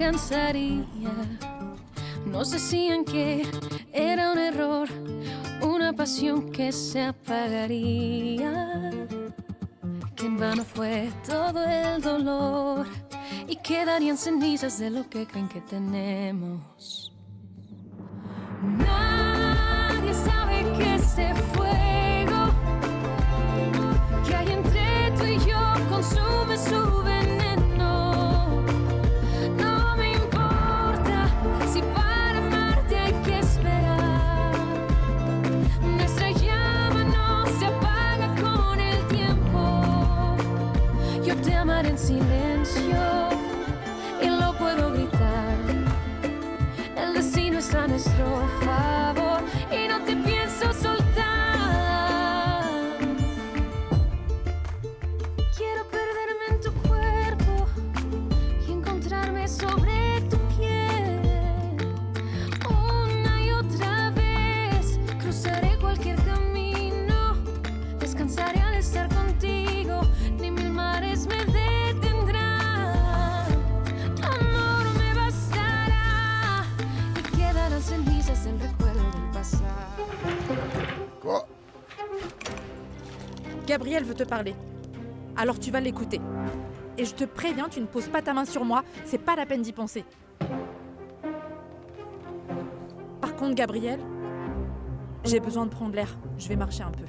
alcanzaría. Nos decían que era un error, una pasión que se apagaría, que en vano fue todo el dolor y quedarían cenizas de lo que creen que tenemos. Nadie sabe que ese fuego que hay entre tú y yo consume su veneno. No me importa si para amarte hay que esperar. Nuestra llama no se apaga con el tiempo. Yo te amaré en silencio y lo puedo gritar. El destino está a nuestro favor y no te pienso soltar. Quiero perderme en tu cuerpo y encontrarme sobre tu piel. Una y otra vez cruzaré cualquier camino, descansaré al estar contigo, ni mil mares me detendrán. Tu amor me bastará y quedarán cenizas del recuerdo del pasado. Quoi? Gabriel veut te parler. Alors tu vas l'écouter. Et je te préviens, tu ne poses pas ta main sur moi, c'est pas la peine d'y penser. Par contre, Gabriel, j'ai besoin de prendre l'air. Je vais marcher un peu.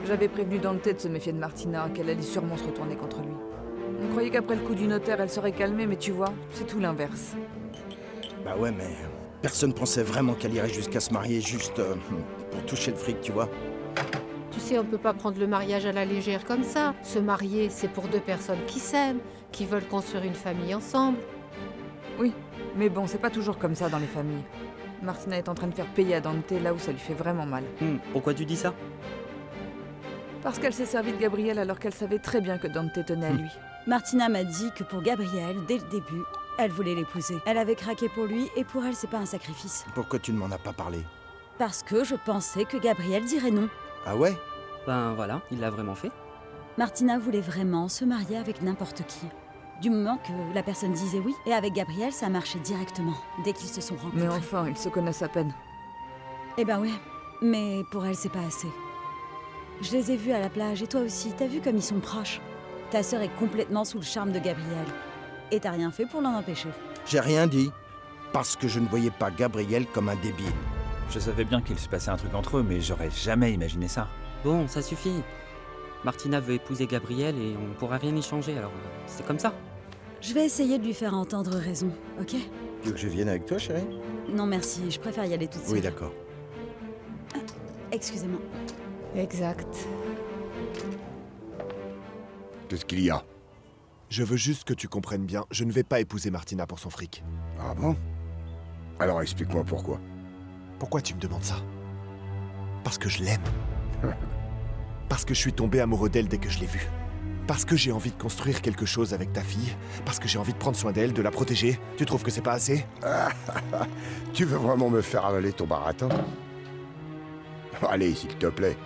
J'avais prévenu Dante de se méfier de Martina, qu'elle allait sûrement se retourner contre lui. On croyait qu'après le coup du notaire, elle serait calmée, mais tu vois, c'est tout l'inverse. Bah ouais, mais personne pensait vraiment qu'elle irait jusqu'à se marier juste pour toucher le fric, tu vois. Tu sais, on peut pas prendre le mariage à la légère comme ça. Se marier, c'est pour deux personnes qui s'aiment, qui veulent construire une famille ensemble. Oui, mais bon, c'est pas toujours comme ça dans les familles. Martina est en train de faire payer à Dante là où ça lui fait vraiment mal. Pourquoi tu dis ça? Parce qu'elle s'est servie de Gabriel alors qu'elle savait très bien que Dante tenait à lui. Martina m'a dit que pour Gabriel, dès le début, elle voulait l'épouser. Elle avait craqué pour lui et pour elle, c'est pas un sacrifice. Pourquoi tu ne m'en as pas parlé? Parce que je pensais que Gabriel dirait non. Ah ouais? Ben voilà, il l'a vraiment fait. Martina voulait vraiment se marier avec n'importe qui. Du moment que la personne disait oui. Et avec Gabriel, ça marchait directement, dès qu'ils se sont rencontrés. Mais enfin, ils se connaissent à peine. Eh ben ouais, mais pour elle, c'est pas assez. Je les ai vus à la plage, et toi aussi, t'as vu comme ils sont proches. Ta sœur est complètement sous le charme de Gabriel. Et t'as rien fait pour l'en empêcher. J'ai rien dit. Parce que je ne voyais pas Gabriel comme un débile. Je savais bien qu'il se passait un truc entre eux, mais j'aurais jamais imaginé ça. Bon, ça suffit. Martina veut épouser Gabriel et on pourra rien y changer, alors c'est comme ça. Je vais essayer de lui faire entendre raison, ok? Tu veux que je vienne avec toi, chérie? Non merci, je préfère y aller toute seule. Oui, d'accord. Excusez-moi. Exact. Qu'est-ce qu'il y a? Je veux juste que tu comprennes bien, je ne vais pas épouser Martina pour son fric. Ah bon? Alors explique-moi pourquoi. Pourquoi tu me demandes ça? Parce que je l'aime. Parce que je suis tombé amoureux d'elle dès que je l'ai vue. Parce que j'ai envie de construire quelque chose avec ta fille. Parce que j'ai envie de prendre soin d'elle, de la protéger. Tu trouves que c'est pas assez? Tu veux vraiment me faire avaler ton baratin? Allez, s'il te plaît.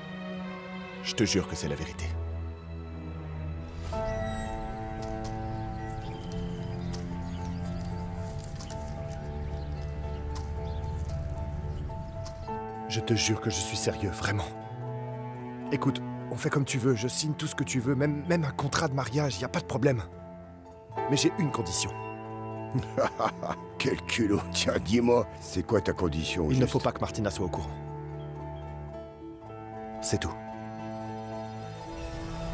Je te jure que c'est la vérité. Je te jure que je suis sérieux, vraiment. Écoute, on fait comme tu veux, je signe tout ce que tu veux, même un contrat de mariage, y a pas de problème. Mais j'ai une condition. Quel culot, tiens, dis-moi, c'est quoi ta condition? Il ne faut pas que Martina soit au courant. C'est tout.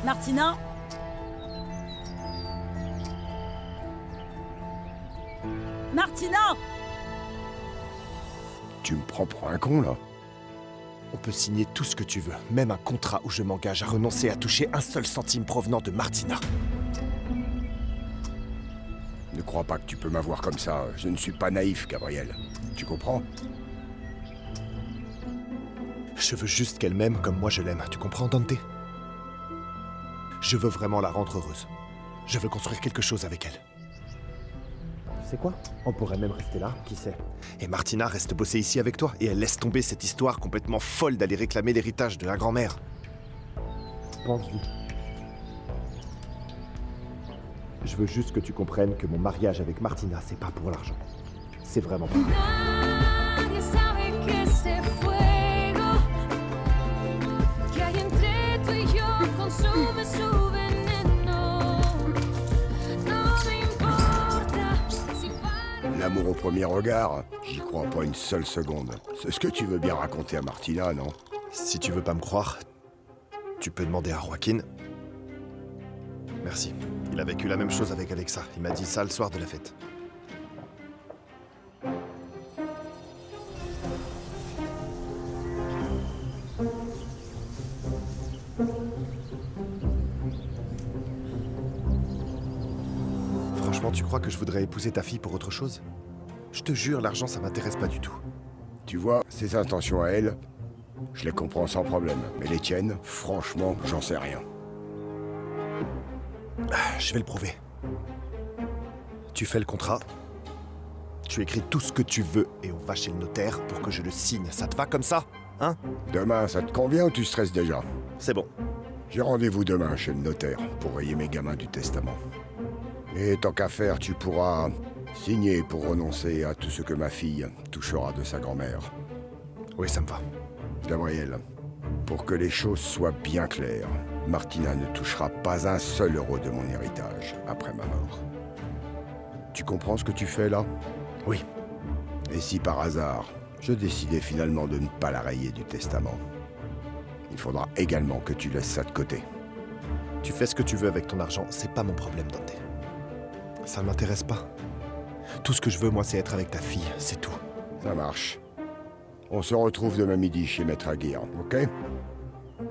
Martina? Martina! Tu me prends pour un con, là? On peut signer tout ce que tu veux, même un contrat où je m'engage à renoncer à toucher un seul centime provenant de Martina. Ne crois pas que tu peux m'avoir comme ça. Je ne suis pas naïf, Gabriel. Tu comprends? Je veux juste qu'elle m'aime comme moi je l'aime. Tu comprends, Dante? Je veux vraiment la rendre heureuse. Je veux construire quelque chose avec elle. sais quoi? On pourrait même rester là, qui sait? Et Martina reste bosser ici avec toi, et elle laisse tomber cette histoire complètement folle d'aller réclamer l'héritage de la grand-mère. Pense-y. Je veux juste que tu comprennes que mon mariage avec Martina, c'est pas pour l'argent. C'est vraiment pas. Nadie sabe que este fuego que hay entre tú y yo consume su veneno. No me importa si para. L'amour au premier regard, j'y crois pas une seule seconde. C'est ce que tu veux bien raconter à Martina, non? Si tu veux pas me croire, tu peux demander à Joaquin. Merci. Il a vécu la même chose avec Alexa. Il m'a dit ça le soir de la fête. Franchement, tu crois que je voudrais épouser ta fille pour autre chose? Je te jure, l'argent, ça m'intéresse pas du tout. Tu vois, ses intentions à elle, je les comprends sans problème. Mais les tiennes, franchement, j'en sais rien. Je vais le prouver. Tu fais le contrat, tu écris tout ce que tu veux et on va chez le notaire pour que je le signe. Ça te va comme ça? Hein? Demain, ça te convient ou tu stresses déjà? C'est bon. J'ai rendez-vous demain chez le notaire pour rayer mes gamins du testament. Et tant qu'à faire, tu pourras signer pour renoncer à tout ce que ma fille touchera de sa grand-mère. Oui, ça me va. Gabriel, pour que les choses soient bien claires, Martina ne touchera pas un seul euro de mon héritage après ma mort. Tu comprends ce que tu fais là? Oui. Et si par hasard, je décidais finalement de ne pas la rayer du testament, il faudra également que tu laisses ça de côté. Tu fais ce que tu veux avec ton argent, c'est pas mon problème, Dante. Ça ne m'intéresse pas. Tout ce que je veux, moi, c'est être avec ta fille, c'est tout. Ça marche. On se retrouve demain midi chez Maître Aguirre, ok?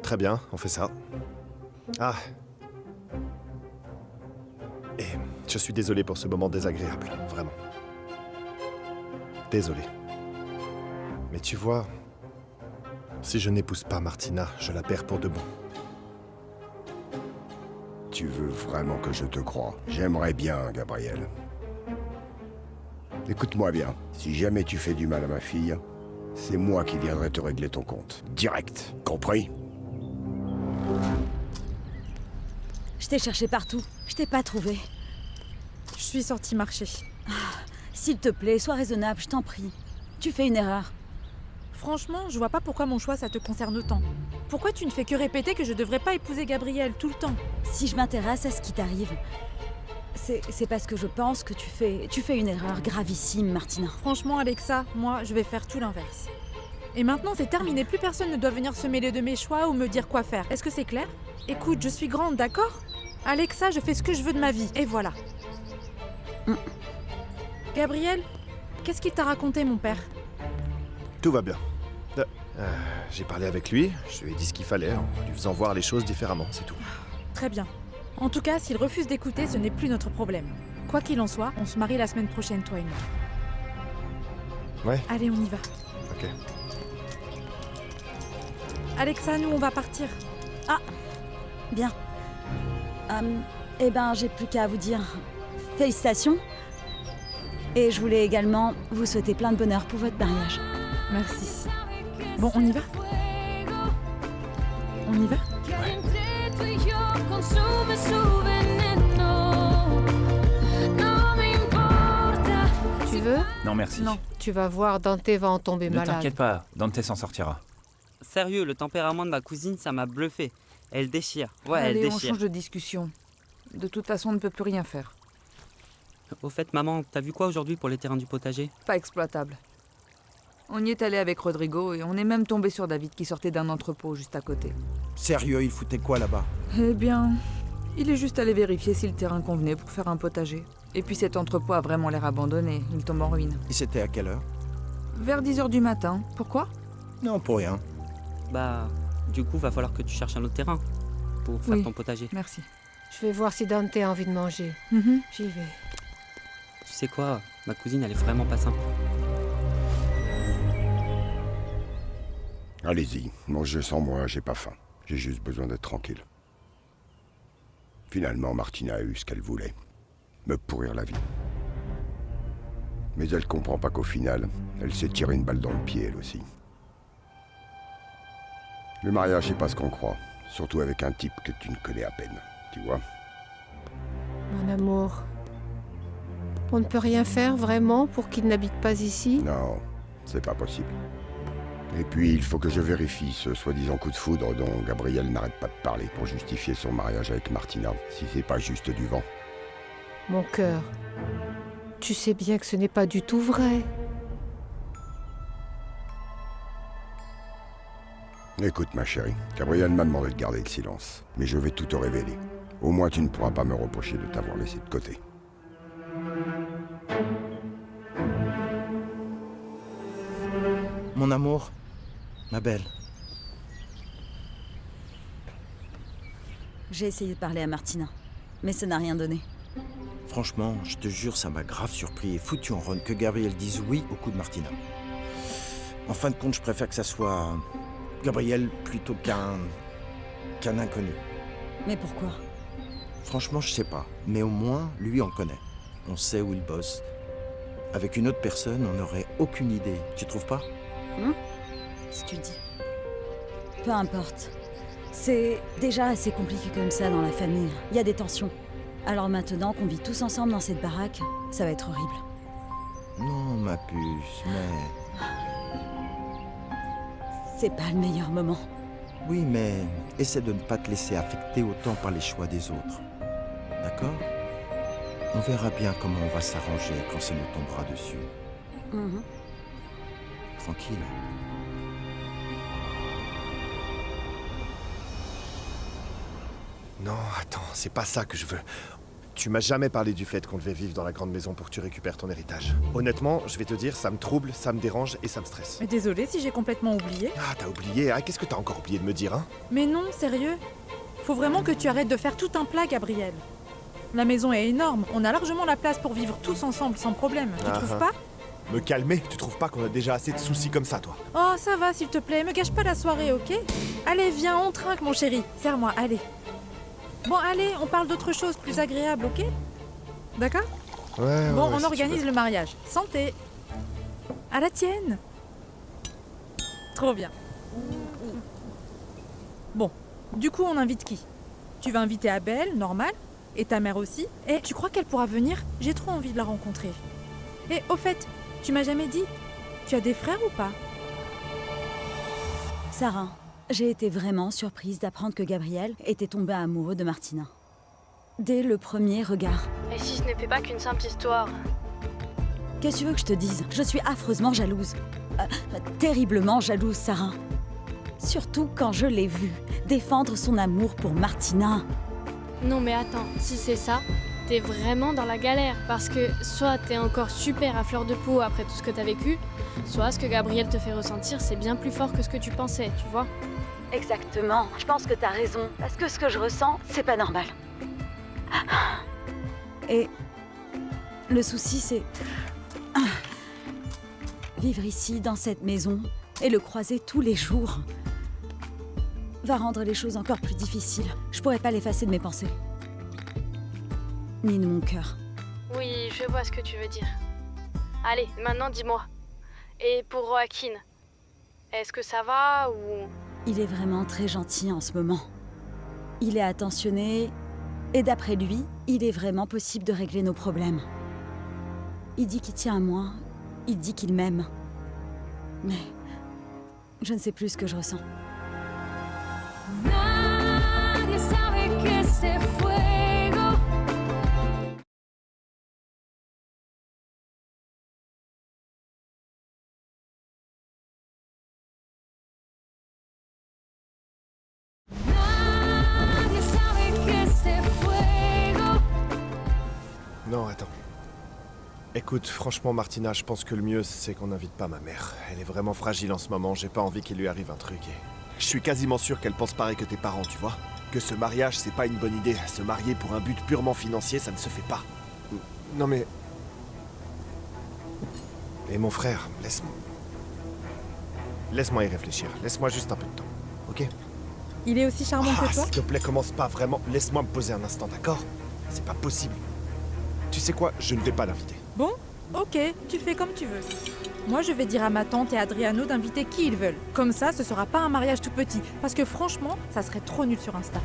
Très bien, on fait ça. Ah. Et je suis désolé pour ce moment désagréable, vraiment. Désolé. Mais tu vois, si je n'épouse pas Martina, je la perds pour de bon. Tu veux vraiment que je te croie? J'aimerais bien, Gabriel. Écoute-moi bien, si jamais tu fais du mal à ma fille, c'est moi qui viendrai te régler ton compte. Direct, compris? Je t'ai cherché partout. Je t'ai pas trouvé. Je suis sortie marcher. S'il te plaît, sois raisonnable, je t'en prie. Tu fais une erreur. Franchement, je vois pas pourquoi mon choix ça te concerne autant. Pourquoi tu ne fais que répéter que je devrais pas épouser Gabriel tout le temps? Si je m'intéresse à ce qui t'arrive, c'est parce que je pense que tu fais une erreur gravissime, Martina. Franchement, Alexa, moi, je vais faire tout l'inverse. Et maintenant, c'est terminé. Plus personne ne doit venir se mêler de mes choix ou me dire quoi faire. Est-ce que c'est clair? Écoute, je suis grande, d'accord? Alexa, je fais ce que je veux de ma vie. Et voilà. Gabriel, qu'est-ce qu'il t'a raconté, mon père? Tout va bien. J'ai parlé avec lui, je lui ai dit ce qu'il fallait, en lui faisant voir les choses différemment, c'est tout. Très bien. En tout cas, s'il refuse d'écouter, ce n'est plus notre problème. Quoi qu'il en soit, on se marie la semaine prochaine, toi et moi. Ouais. Allez, on y va. Ok. Alexa, nous, on va partir. Ah, bien. Eh ben, j'ai plus qu'à vous dire félicitations. Et je voulais également vous souhaiter plein de bonheur pour votre mariage. Merci. Bon, on y va? On y va? Tu veux? Non, merci. Non. Tu vas voir, Dante va en tomber Ne malade. t'inquiète pas, Dante s'en sortira. Sérieux, le tempérament de ma cousine, ça m'a bluffé. Elle déchire. Ouais, elle Allez, on déchire. change de discussion. De toute façon, on ne peut plus rien faire. Au fait, maman, t'as vu quoi aujourd'hui pour les terrains du potager? Pas exploitable. On y est allé avec Rodrigo et on est même tombé sur David qui sortait d'un entrepôt juste à côté. Sérieux, il foutait quoi là-bas? Eh bien, il est juste allé vérifier si le terrain convenait pour faire un potager. Et puis cet entrepôt a vraiment l'air abandonné, il tombe en ruine. Et c'était à quelle heure? Vers 10h du matin. Pourquoi? Non, pour rien. Bah, du coup, va falloir que tu cherches un autre terrain pour faire Oui. ton potager. Merci. Je vais voir si Dante a envie de manger. Mhm. J'y vais. Tu sais quoi, ma cousine, elle est vraiment pas simple. Allez-y, mangez sans moi, j'ai pas faim. J'ai juste besoin d'être tranquille. Finalement, Martina a eu ce qu'elle voulait. Me pourrir la vie. Mais elle comprend pas qu'au final, elle s'est tiré une balle dans le pied, elle aussi. Le mariage, c'est pas ce qu'on croit. Surtout avec un type que tu ne connais à peine, tu vois. Mon amour, on ne peut rien faire vraiment pour qu'il n'habite pas ici? Non, c'est pas possible. Et puis, il faut que je vérifie ce soi-disant coup de foudre dont Gabriel n'arrête pas de parler pour justifier son mariage avec Martina, si c'est pas juste du vent. Mon cœur, tu sais bien que ce n'est pas du tout vrai. Écoute, ma chérie, Gabriel m'a demandé de garder le silence, mais je vais tout te révéler. Au moins, tu ne pourras pas me reprocher de t'avoir laissé de côté. Mon amour, ma belle. J'ai essayé de parler à Martina, mais ça n'a rien donné. Franchement, je te jure, ça m'a grave surpris et foutu en run que Gabriel dise oui au coup de Martina. En fin de compte, je préfère que ça soit Gabriel plutôt qu'un inconnu. Mais pourquoi? Franchement, je sais pas. Mais au moins, lui, on le connaît. On sait où il bosse. Avec une autre personne, on n'aurait aucune idée. Tu trouves pas? Si tu le dis. Peu importe. C'est déjà assez compliqué comme ça dans la famille. Il y a des tensions. Alors maintenant qu'on vit tous ensemble dans cette baraque, ça va être horrible. Non, ma puce, mais... C'est pas le meilleur moment. Oui, mais essaie de ne pas te laisser affecter autant par les choix des autres. D'accord? On verra bien comment on va s'arranger quand ça nous tombera dessus. Tranquille. Non, attends, c'est pas ça que je veux. Tu m'as jamais parlé du fait qu'on devait vivre dans la grande maison pour que tu récupères ton héritage. Honnêtement, je vais te dire, ça me trouble, ça me dérange et ça me stresse. Mais désolé si j'ai complètement oublié. Ah, t'as oublié? Ah, qu'est-ce que t'as encore oublié de me dire, hein? Mais non, sérieux. Faut vraiment que tu arrêtes de faire tout un plat, Gabriel. La maison est énorme, on a largement la place pour vivre tous ensemble sans problème. Tu trouves pas? Me calmer? Tu trouves pas qu'on a déjà assez de soucis comme ça, toi? Oh, ça va, s'il te plaît, me gâche pas la soirée, ok? Allez, viens, on trinque, mon chéri. Serre-moi, allez. Bon, allez, on parle d'autre chose plus agréable, ok? D'accord? Ouais, Bon, ouais, on si organise tu veux. le mariage. Santé! À la tienne! Trop bien. Bon, du coup, on invite qui? Tu vas inviter Abel, normal? Et ta mère aussi? Et tu crois qu'elle pourra venir? J'ai trop envie de la rencontrer. Et au fait, tu m'as jamais dit, tu as des frères ou pas? Sarah, j'ai été vraiment surprise d'apprendre que Gabriel était tombé amoureux de Martina. Dès le premier regard. Et si ce n'était pas qu'une simple histoire? Qu'est-ce que tu veux que je te dise? Je suis affreusement jalouse. Terriblement jalouse, Sarah. Surtout quand je l'ai vue défendre son amour pour Martina. Non mais attends, si c'est ça, t'es vraiment dans la galère. Parce que soit t'es encore super à fleur de peau après tout ce que t'as vécu, soit ce que Gabriel te fait ressentir, c'est bien plus fort que ce que tu pensais, tu vois? Exactement. Je pense que t'as raison. Parce que ce que je ressens, c'est pas normal. Et le souci, c'est vivre ici, dans cette maison, et le croiser tous les jours va rendre les choses encore plus difficiles. Je pourrais pas l'effacer de mes pensées. Ni de mon cœur. Oui, je vois ce que tu veux dire. Allez, maintenant dis-moi. Et pour Joaquin, est-ce que ça va ou... Il est vraiment très gentil en ce moment. Il est attentionné, et d'après lui, il est vraiment possible de régler nos problèmes. Il dit qu'il tient à moi, il dit qu'il m'aime. Mais je ne sais plus ce que je ressens. Nadie sabe que ese fuego. Nadie sabe que ese fuego. Non, attends. Écoute, franchement, Martina, je pense que le mieux, c'est qu'on n'invite pas ma mère. Elle est vraiment fragile en ce moment, j'ai pas envie qu'il lui arrive un truc. Et je suis quasiment sûr qu'elle pense pareil que tes parents, tu vois. Que ce mariage, c'est pas une bonne idée. Se marier pour un but purement financier, ça ne se fait pas. Non mais... Et mon frère, laisse-moi... Laisse-moi y réfléchir. Laisse-moi juste un peu de temps, ok? Il est aussi charmant que toi? S'il te plaît, commence pas vraiment. Laisse-moi me poser un instant, d'accord? C'est pas possible. Tu sais quoi? Je ne vais pas l'inviter. Bon, Ok, tu fais comme tu veux. Moi, je vais dire à ma tante et à Adriano d'inviter qui ils veulent. Comme ça, ce sera pas un mariage tout petit. Parce que franchement, ça serait trop nul sur Insta.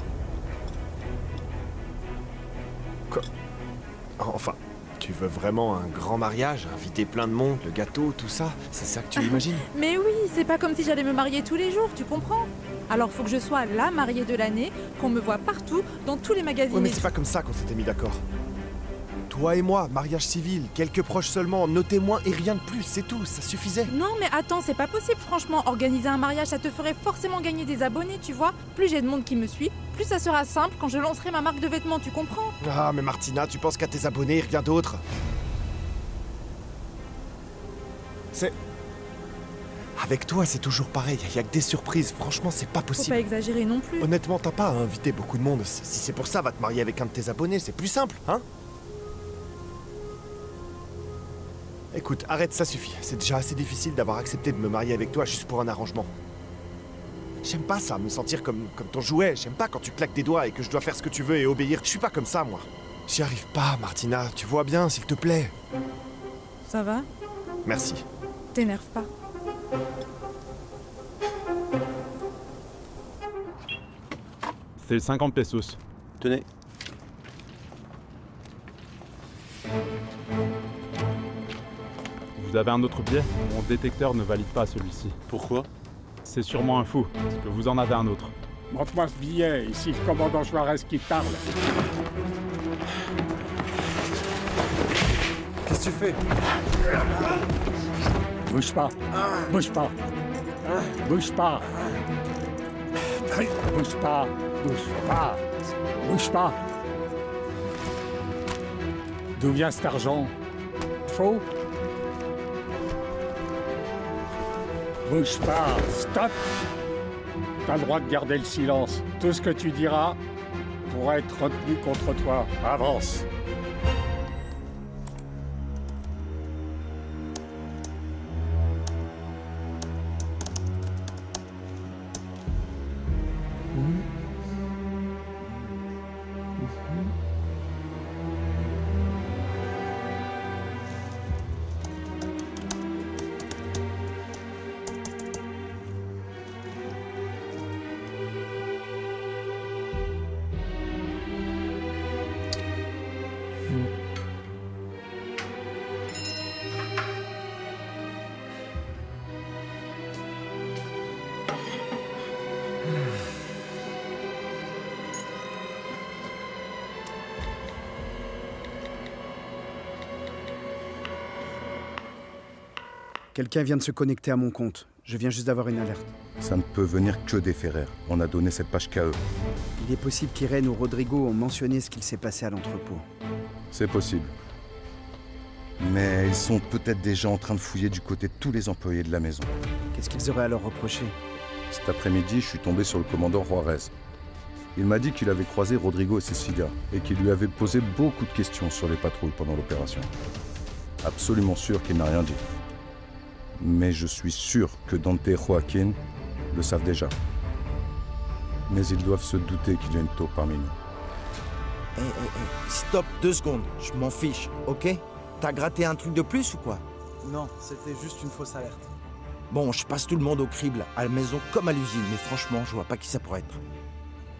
Quoi? Enfin, tu veux vraiment un grand mariage, inviter plein de monde, le gâteau, tout ça? C'est ça que tu imagines? Mais oui, c'est pas comme si j'allais me marier tous les jours, tu comprends? Alors faut que je sois la mariée de l'année, qu'on me voit partout, dans tous les magazines. Ouais, mais c'est pas comme ça qu'on s'était mis d'accord. Toi et moi, mariage civil, quelques proches seulement, nos témoins et rien de plus, c'est tout, ça suffisait. Non mais attends, c'est pas possible franchement. Organiser un mariage, ça te ferait forcément gagner des abonnés, tu vois. Plus j'ai de monde qui me suit, plus ça sera simple quand je lancerai ma marque de vêtements, tu comprends? Ah, mais Martina, tu penses qu'à tes abonnés et rien d'autre? C'est... Avec toi, c'est toujours pareil, y a que des surprises, franchement, c'est pas Faut possible. pas exagérer non plus. Honnêtement, t'as pas à inviter beaucoup de monde. Si c'est pour ça, va te marier avec un de tes abonnés, c'est plus simple, hein? Écoute, arrête, ça suffit. C'est déjà assez difficile d'avoir accepté de me marier avec toi juste pour un arrangement. J'aime pas ça, me sentir comme ton jouet. J'aime pas quand tu claques des doigts et que je dois faire ce que tu veux et obéir. Je suis pas comme ça, moi. J'y arrive pas, Martina. Tu vois bien, s'il te plaît. Ça va? Merci. T'énerve pas. C'est le 50 pesos. Tenez. Vous avez un autre billet? Mon détecteur ne valide pas celui-ci. Pourquoi? C'est sûrement un fou, parce que vous en avez un autre. Montre-moi ce billet, ici le commandant Juarez qui parle. Qu'est-ce que tu fais? Bouge pas. Bouge pas. Bouge pas. Bouge pas. Bouge pas. Bouge pas. D'où vient cet argent? Faux? Bouge pas. Stop. T'as le droit de garder le silence. Tout ce que tu diras pourra être retenu contre toi. Avance. Quelqu'un vient de se connecter à mon compte. Je viens juste d'avoir une alerte. Ça ne peut venir que des Ferrer. On a donné cette page qu'à eux. Il est possible qu'Irène ou Rodrigo ont mentionné ce qu'il s'est passé à l'entrepôt. C'est possible. Mais ils sont peut-être déjà en train de fouiller du côté de tous les employés de la maison. Qu'est-ce qu'ils auraient à leur reprocher? Cet après-midi, je suis tombé sur le commandant Juarez. Il m'a dit qu'il avait croisé Rodrigo et Cecilia et qu'il lui avait posé beaucoup de questions sur les patrouilles pendant l'opération. Absolument sûr qu'il n'a rien dit. Mais je suis sûr que Dante et Joaquin le savent déjà. Mais ils doivent se douter qu'il y a une taupe parmi nous. Stop 2 secondes, je m'en fiche, ok? T'as gratté un truc de plus ou quoi? Non, c'était juste une fausse alerte. Bon, je passe tout le monde au crible, à la maison comme à l'usine, mais franchement, je vois pas qui ça pourrait être.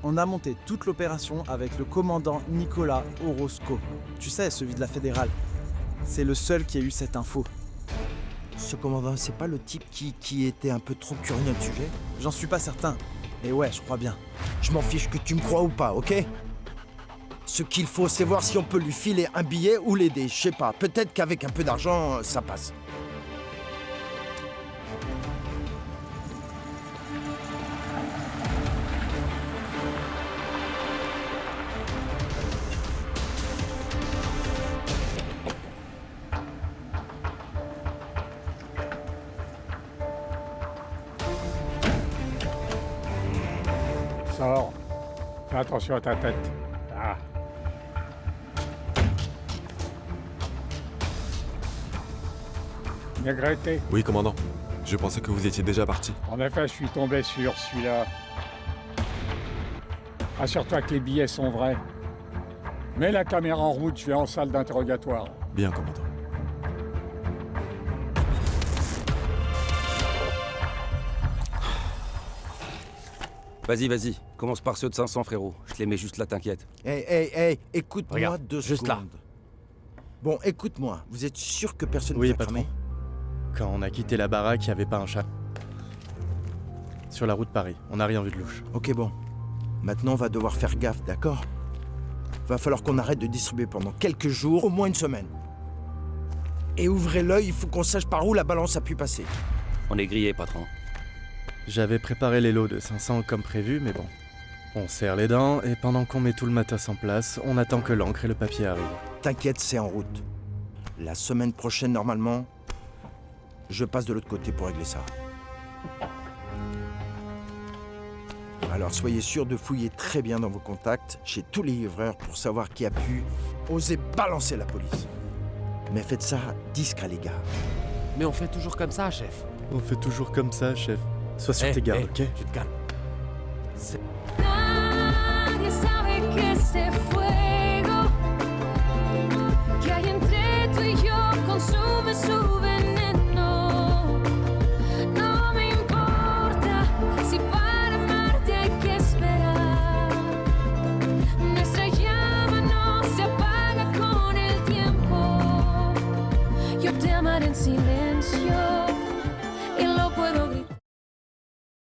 On a monté toute l'opération avec le commandant Nicolas Orozco. Tu sais, celui de la fédérale. C'est le seul qui a eu cette info. Ce commandant, c'est pas le type qui était un peu trop curieux du sujet? J'en suis pas certain. Mais ouais, je crois bien. Je m'en fiche que tu me crois ou pas, ok? Ce qu'il faut, c'est voir si on peut lui filer un billet ou l'aider. Je sais pas, peut-être qu'avec un peu d'argent, ça passe. Sors. Fais attention à ta tête. Ah. Negrete. Oui, commandant. Je pensais que vous étiez déjà parti. En effet, je suis tombé sur celui-là. Assure-toi que les billets sont vrais. Mets la caméra en route, je vais en salle d'interrogatoire. Bien, commandant. Vas-y, commence par ceux de 500, frérot. Je te les mets juste là, t'inquiète. Hey, écoute-moi Regarde, 2 juste secondes. là. Bon, écoute-moi. Vous êtes sûr que personne ne Oui, vous a patron. cramé? Quand on a quitté la baraque, il n'y avait pas un chat. Sur la route Paris, on n'a rien vu de louche. Ok, bon. Maintenant, on va devoir faire gaffe, d'accord? Va falloir qu'on arrête de distribuer pendant quelques jours, au moins une semaine. Et ouvrez l'œil, il faut qu'on sache par où la balance a pu passer. On est grillé, patron. J'avais préparé les lots de 500 comme prévu, mais bon. On serre les dents, et pendant qu'on met tout le matos en place, on attend que l'encre et le papier arrivent. T'inquiète, c'est en route. La semaine prochaine, normalement, je passe de l'autre côté pour régler ça. Alors soyez sûr de fouiller très bien dans vos contacts chez tous les livreurs pour savoir qui a pu oser balancer la police. Mais faites ça discret, les gars. Mais on fait toujours comme ça, chef. On fait toujours comme ça, chef. Sois sur tes gardes, ok? Tu te calmes. Nadie sabe que se fue.